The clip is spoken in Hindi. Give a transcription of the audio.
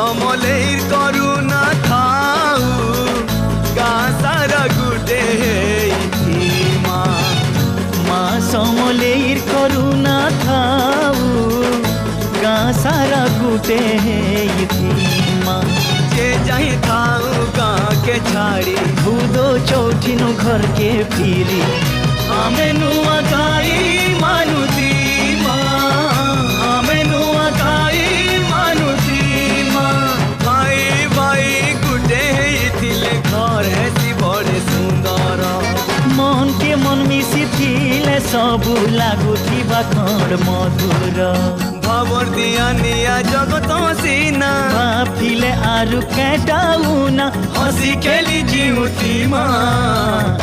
समलेर करुणा थाऊ गाँ सारा गुटे माँ समलेर करुणा थाऊ गाँ सारा गुटे माँ जे जाही थाऊ गाँ के छाड़ी भूदो चौठिनो घर के फिरी आमे नुआ गाई मानुती माँ आमे नुआ गाई मानुती माँ भाई भाई गुटे थिले घर हेसी बड़े सुंदर मन के मन मिसी थिले सबु लागुथिबा खंड मधुर भवर दिया निया जगत सीना फिले आरु केटाउना हसी खेली जीवती माँ